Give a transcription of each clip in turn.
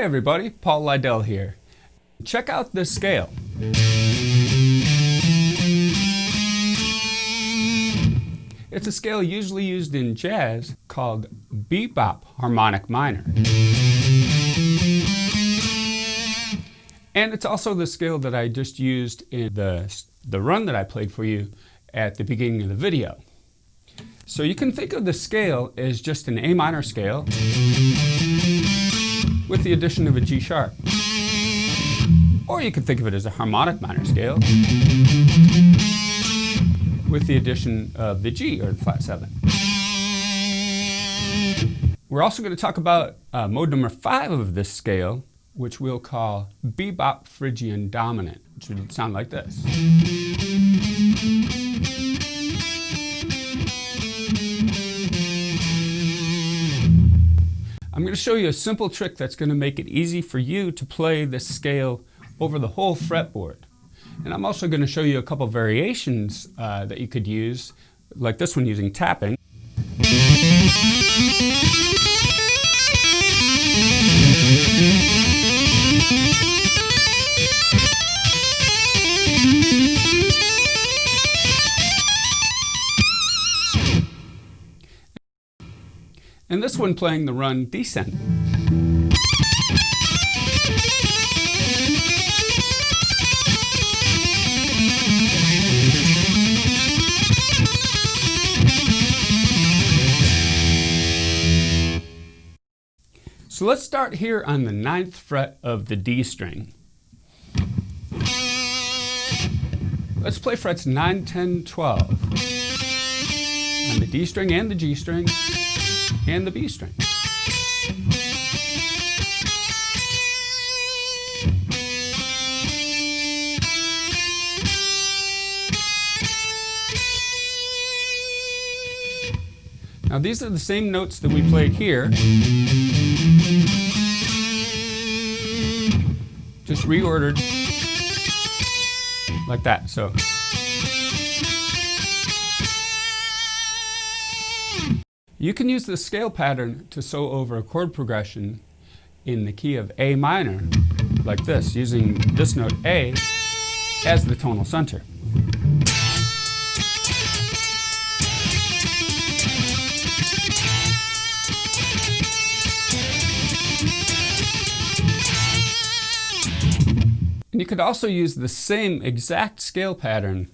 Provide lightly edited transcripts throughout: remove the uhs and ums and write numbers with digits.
everybody, Paul Lydell here. Check out this scale. It's a scale usually used in jazz called Bebop Harmonic Minor. And it's also the scale that I just used in the run that I played for you at the beginning of the video. So you can think of the scale as just an A minor scale with the addition of a G sharp. Or you could think of it as a harmonic minor scale with the addition of the G, or the flat 7. We're also going to talk about mode number 5 of this scale, which we'll call Bebop Phrygian Dominant, which would sound like this. I'm going to show you a simple trick that's going to make it easy for you to play this scale over the whole fretboard. And I'm also going to show you a couple variations that you could use, like this one using tapping. And this one playing the run descent. So let's start here on the 9th fret of the D string. Let's play frets 9, 10, 12 on the D string and the G string and the B string. Now these are the same notes that we played here, just reordered like that. So you can use the scale pattern to sew over a chord progression in the key of A minor, like this, using this note A as the tonal center. And you could also use the same exact scale pattern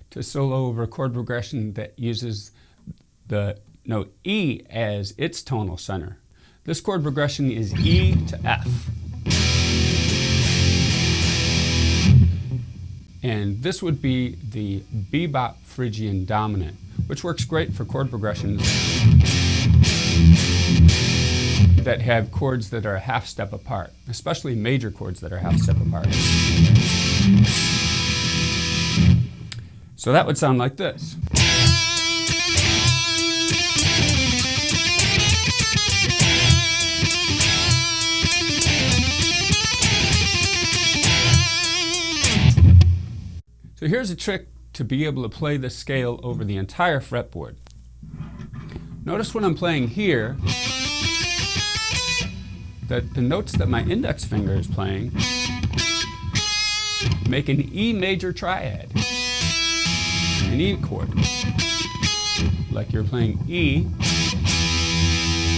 to solo over a chord progression that uses the note E as its tonal center. This chord progression is E to F. And this would be the Bebop Phrygian Dominant, which works great for chord progressions that have chords that are a half step apart, especially major chords that are half step apart. So that would sound like this. So here's a trick to be able to play this scale over the entire fretboard. Notice when I'm playing here that the notes that my index finger is playing make an E major triad, an E chord, like you're playing E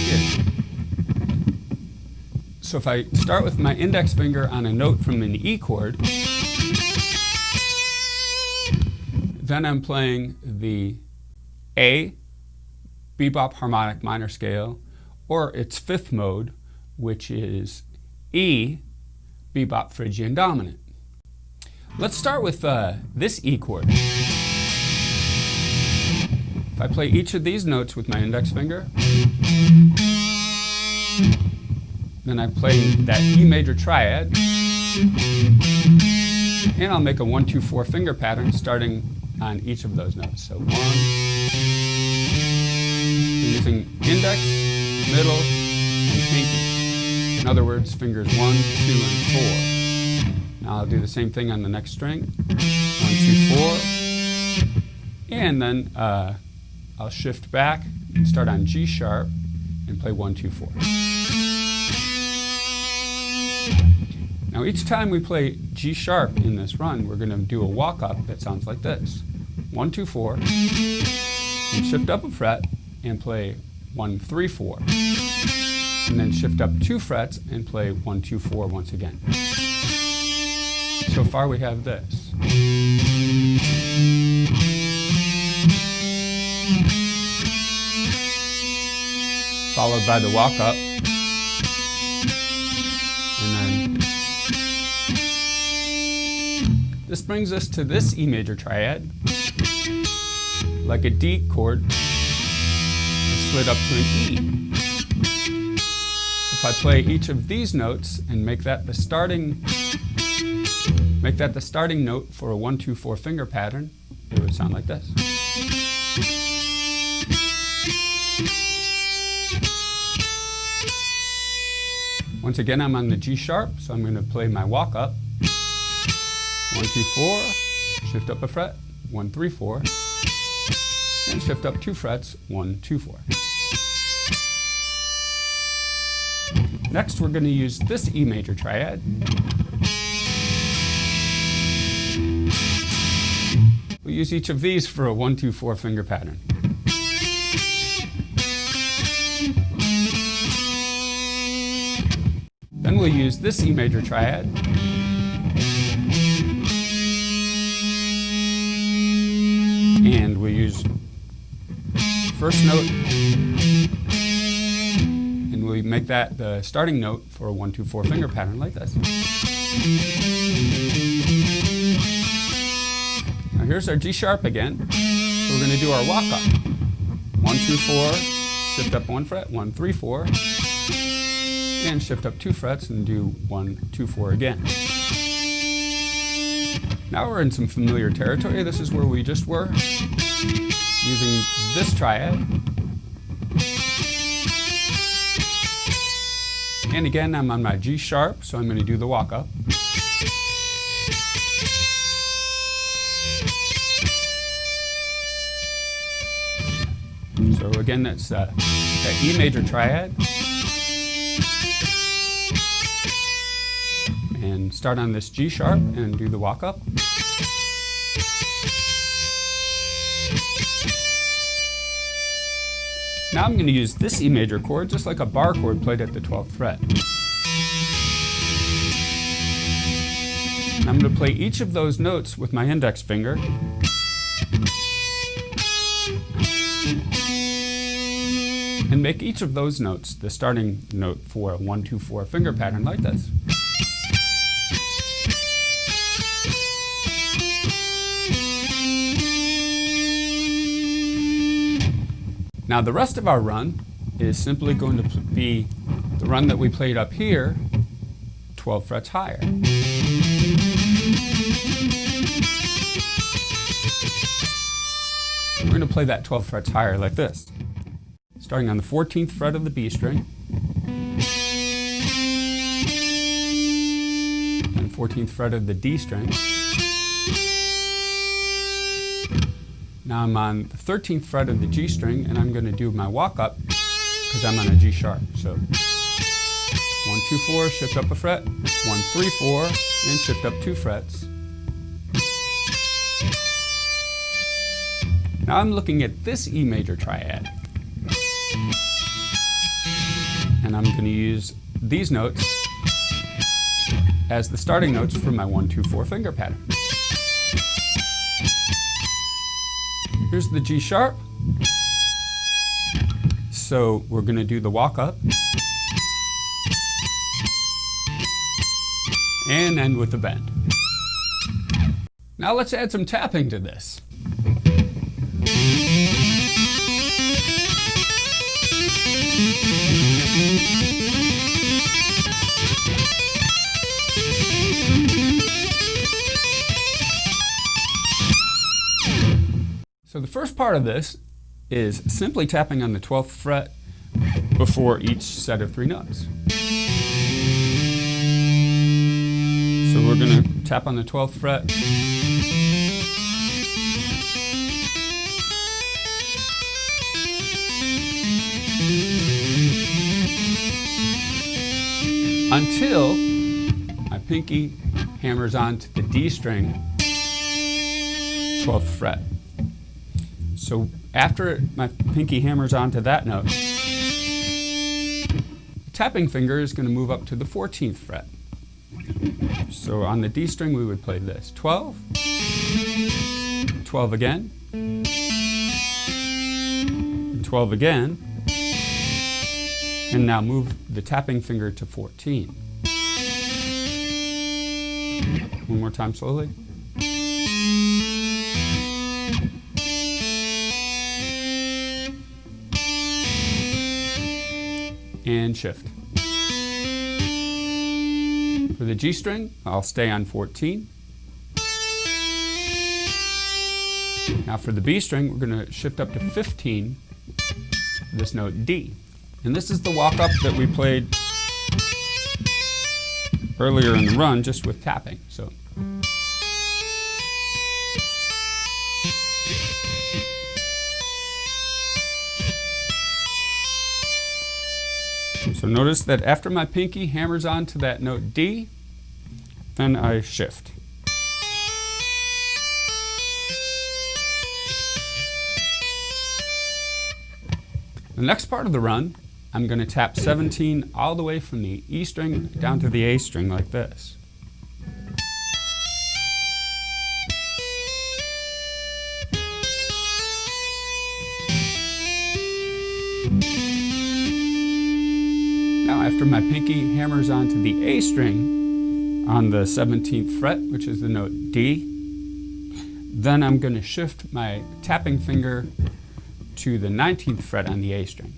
here. So if I start with my index finger on a note from an E chord, then I'm playing the A Bebop Harmonic Minor scale, or its 5th mode, which is E Bebop Phrygian Dominant. Let's start with this E chord. If I play each of these notes with my index finger, then I play that E major triad, and I'll make a 1, 2, 4 finger pattern starting on each of those notes. So 1, using index, middle, and pinky. In other words, fingers 1, 2, and 4. Now I'll do the same thing on the next string. 1, 2, 4. And then I'll shift back and start on G sharp and play 1, 2, 4. Now each time we play G sharp in this run, we're going to do a walk up that sounds like this. 1, 2, 4, and shift up a fret and play 1, 3, 4. And then shift up 2 frets and play 1, 2, 4 once again. So far we have this. Followed by the walk up. And then this brings us to this E major triad. Like a D chord, slid up to an E. So if I play each of these notes and make that the starting note for a 1, 2, 4 finger pattern, it would sound like this. Once again, I'm on the G sharp, so I'm going to play my walk up. 1, 2, 4, shift up a fret, 1, 3, 4, and shift up 2 frets, 1, 2, 4. Next, we're going to use this E major triad. We'll use each of these for a 1, 2, 4 finger pattern. Then we'll use this E major triad. And we'll use first note, and we make that the starting note for a 1, 2, 4 finger pattern like this. Now here's our G sharp again. So we're going to do our walk up. 1, 2, 4, shift up 1 fret, 1, 3, 4, and shift up 2 frets and do 1, 2, 4 again. Now we're in some familiar territory. This is where we just were, using this triad. And again, I'm on my G sharp, so I'm going to do the walk up. So again, that's that E major triad. And start on this G sharp and do the walk up. Now I'm going to use this E major chord just like a bar chord played at the 12th fret. And I'm going to play each of those notes with my index finger. And make each of those notes the starting note for a 1, 2, 4 finger pattern like this. Now the rest of our run is simply going to be the run that we played up here, 12 frets higher. We're going to play that 12 frets higher like this, starting on the 14th fret of the B string, and 14th fret of the D string. Now I'm on the 13th fret of the G string, and I'm going to do my walk up because I'm on a G sharp. So 1, 2, 4, shift up a fret, 1, 3, 4, and shift up 2 frets. Now I'm looking at this E major triad. And I'm going to use these notes as the starting notes for my 1, 2, 4 finger pattern. Here's the G sharp. So we're going to do the walk up and end with the bend. Now let's add some tapping to this. So the first part of this is simply tapping on the 12th fret before each set of 3 notes. So we're going to tap on the 12th fret, until pinky hammers onto the D string, 12th fret. So after my pinky hammers onto that note, the tapping finger is going to move up to the 14th fret. So on the D string we would play this: 12, 12 again, and 12 again, and now move the tapping finger to 14. One more time slowly. And shift. For the G string, I'll stay on 14. Now for the B string, we're going to shift up to 15, this note D. And this is the walk up that we played earlier in the run, just with tapping. So notice that after my pinky hammers onto that note D, then I shift. The next part of the run, I'm going to tap 17 all the way from the E string down to the A string like this. Now after my pinky hammers onto the A string on the 17th fret, which is the note D, then I'm going to shift my tapping finger to the 19th fret on the A string.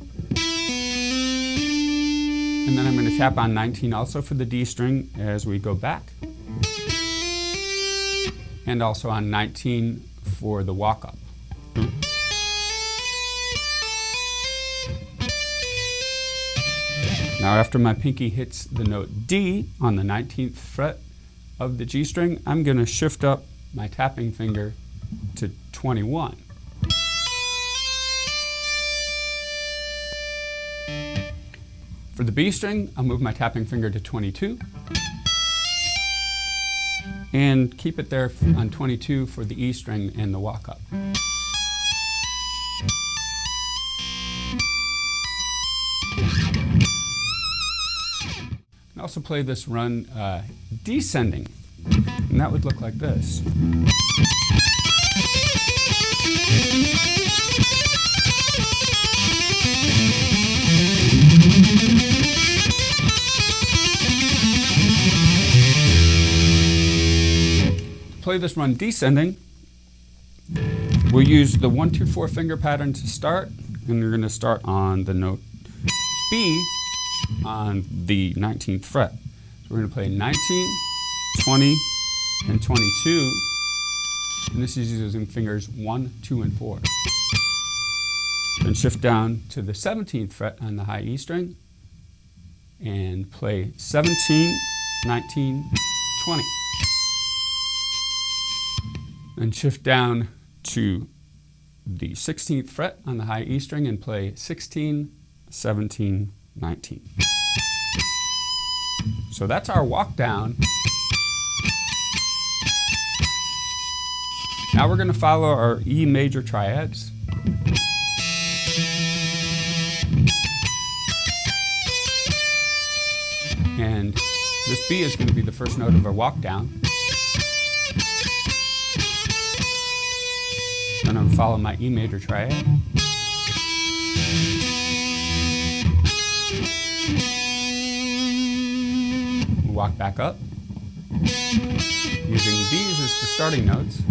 And then I'm going to tap on 19 also for the D string as we go back. And also on 19 for the walk up. Now after my pinky hits the note D on the 19th fret of the G string, I'm going to shift up my tapping finger to 21. For the B string, I'll move my tapping finger to 22 and keep it there on 22 for the E string and the walk up. I also play this run descending, and that would look like this. To play this run descending, we'll use the 1-2-4 finger pattern to start, and we're going to start on the note B on the 19th fret. So we're going to play 19, 20, and 22, and this is using fingers 1, 2, and 4. Then shift down to the 17th fret on the high E string and play 17, 19, 20. Then shift down to the 16th fret on the high E string and play 16, 17, 19. So that's our walk down. Now we're going to follow our E major triads. And this B is going to be the first note of our walk down. Then I'm going to follow my E major triad. We'll walk back up, using these as the starting notes.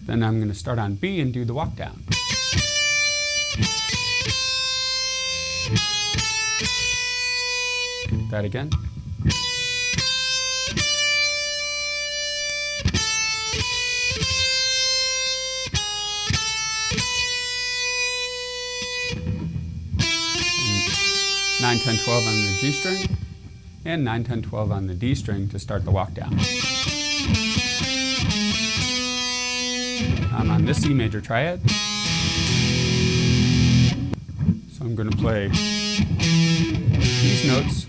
Then I'm going to start on B and do the walk down. That again. And 9, 10, 12 on the G string, and 9, 10, 12 on the D string to start the walk down. I'm on on this E major triad. So I'm going to play these notes.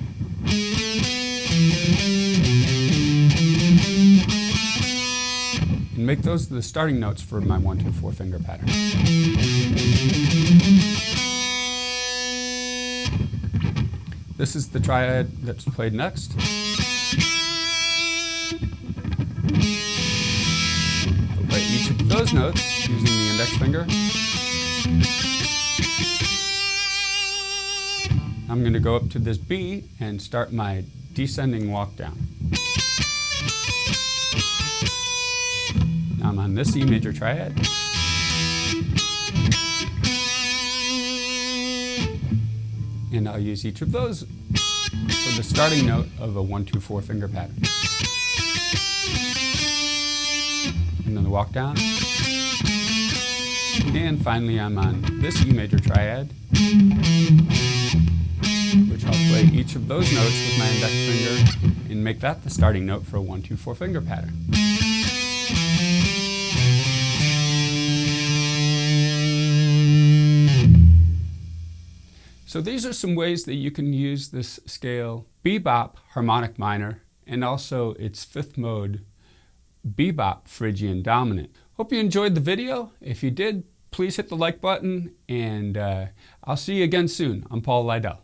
And make those the starting notes for my 1-2-4 finger pattern. This is the triad that's played next. I'll play each of those notes using the index finger. I'm going to go up to this B and start my descending walk down. Now I'm on this E major triad. And I'll use each of those for the starting note of a 1-2-4 finger pattern. And then the walk down. And finally I'm on this E major triad, which I'll play each of those notes with my index finger and make that the starting note for a 1-2-4 finger pattern. So these are some ways that you can use this scale Bebop Harmonic Minor and also its fifth mode Bebop Phrygian Dominant. Hope you enjoyed the video. If you did, please hit the like button, and I'll see you again soon. I'm Paul Lydell.